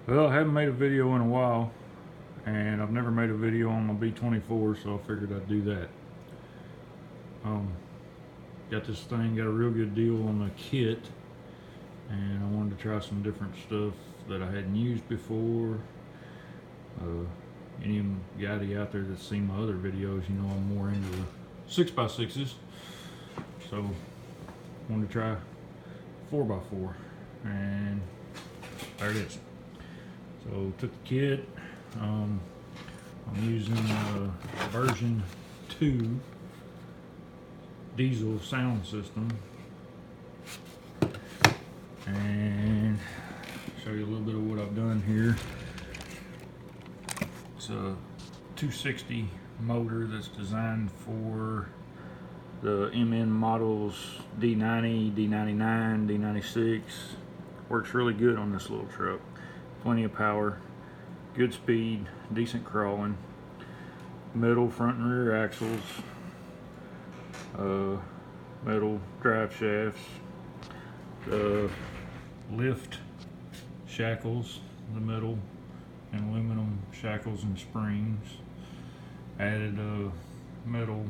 Well, I haven't made a video in a while, and I've never made a video on my B24, so I figured I'd do that. Got this thing, got a real good deal on the kit, and I wanted to try some different stuff that I hadn't used before. Any guy out there that's seen my other videos, you know I'm more into the 6x6s, so I wanted to try 4x4, and there it is. So took the kit. I'm using version 2 diesel sound system, and show you a little bit of what I've done here. It's a 260 motor that's designed for the MN models D90, D99, D96. Works really good on this little truck. Plenty of power, good speed, decent crawling, metal front and rear axles, metal drive shafts, the lift shackles, the metal and aluminum shackles and springs, added a metal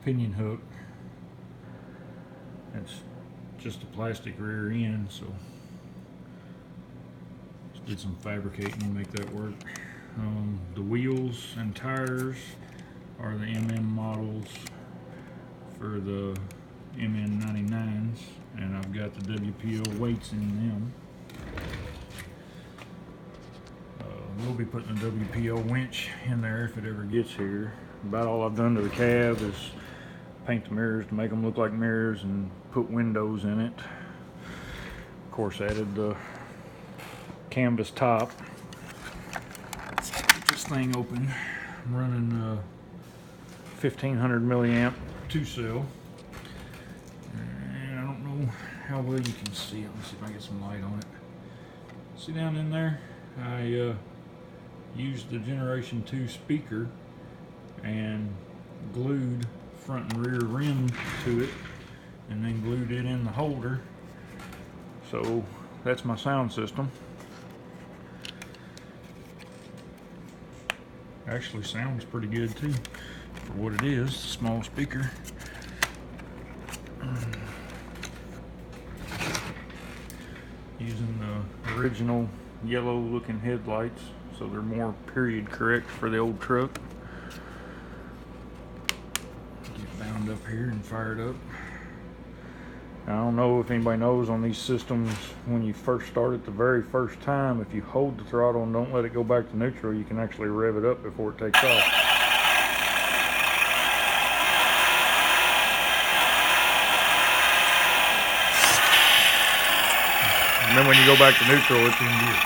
pinion hook. It's just a plastic rear end, so did some fabricating to make that work. The wheels and tires are the MN models for the MN 99s, and I've got the WPL weights in them. We'll be putting a WPL winch in there if it ever gets here. About all I've done to the cab is paint the mirrors to make them look like mirrors and put windows in it. Of course, added the canvas top. Get this thing open. I'm running 1500 milliamp 2-cell, and I don't know how well you can see it. Let me see if I can get some light on it. See down in there, I used the generation 2 speaker and glued front and rear rim to it, and then glued it in the holder. So that's my sound system. Actually sounds pretty good too for what it is, small speaker. Using the original yellow looking headlights, so they're more period correct for the old truck. Get bound up here and fired up. I don't know if anybody knows, on these systems, when you first start it the very first time, if you hold the throttle and don't let it go back to neutral, you can actually rev it up before it takes off. And then when you go back to neutral, it's in gear.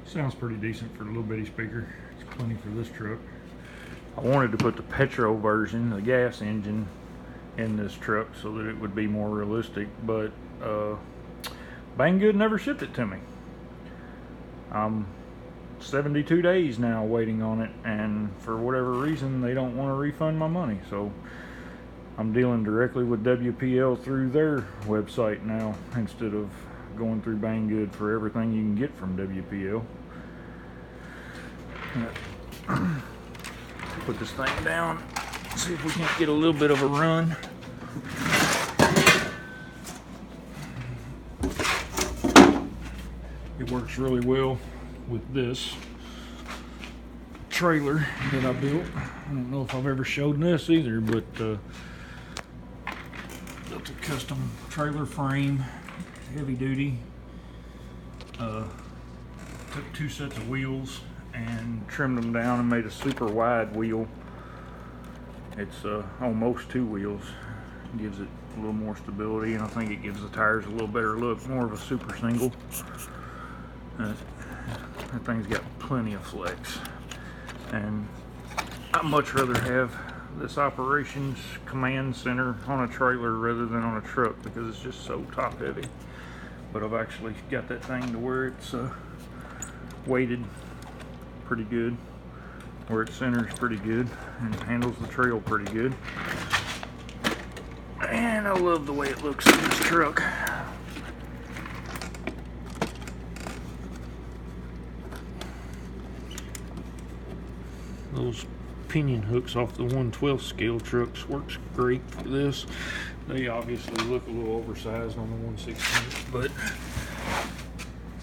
Sounds pretty decent for a little bitty speaker. It's plenty for this truck. I wanted to put the petro version, the gas engine, in this truck so that it would be more realistic, but Banggood never shipped it to me. I'm 72 days now waiting on it, and for whatever reason they don't want to refund my money, so I'm dealing directly with WPL through their website now instead of going through Banggood for everything you can get from WPL. Put this thing down, see if we can't get a little bit of a run. It works really well with this trailer that I built. I don't know if I've ever showed this either, but built a custom trailer frame, heavy duty. Took 2 sets of wheels and trimmed them down and made a super wide wheel. It's almost 2 wheels. Gives it a little more stability, and I think it gives the tires a little better look, more of a super single. That thing's got plenty of flex, and I'd much rather have this operations command center on a trailer rather than on a truck because it's just so top heavy. But I've actually got that thing to where it's weighted pretty good. where it centers pretty good and handles the trail pretty good. And I love the way it looks in this truck. Those pinion hooks off the 1/12 scale trucks works great for this. They obviously look a little oversized on the 1/16, but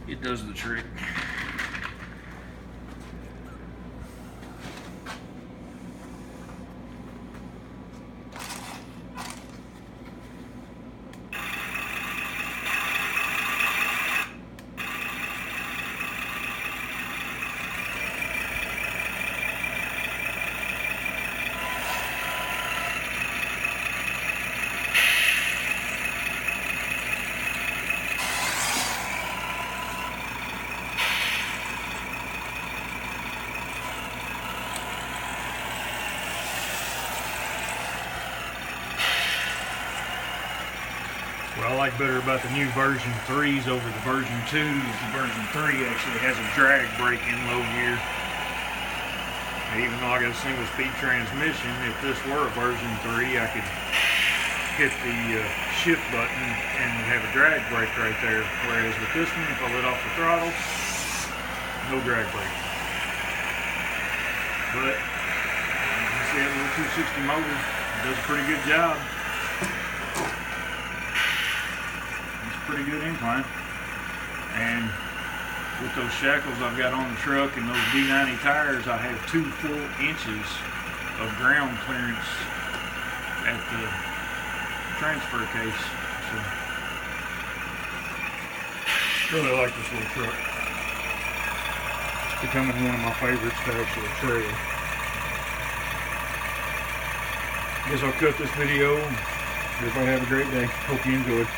it does the trick. What I like better about the new version 3s over the version 2 is the version 3 actually has a drag brake in low gear. Even though I got a single speed transmission, if this were a version 3, I could hit the shift button and have a drag brake right there. Whereas with this one, if I let off the throttle, no drag brake. But you can see that little 260 motor does a pretty good job. Pretty good incline, and with those shackles I've got on the truck and those D90 tires, I have 2 full inches of ground clearance at the transfer case. So really like this little truck. It's becoming one of my favorites to actually trail. Guess I'll cut this video. Everybody have a great day. Hope you enjoyed.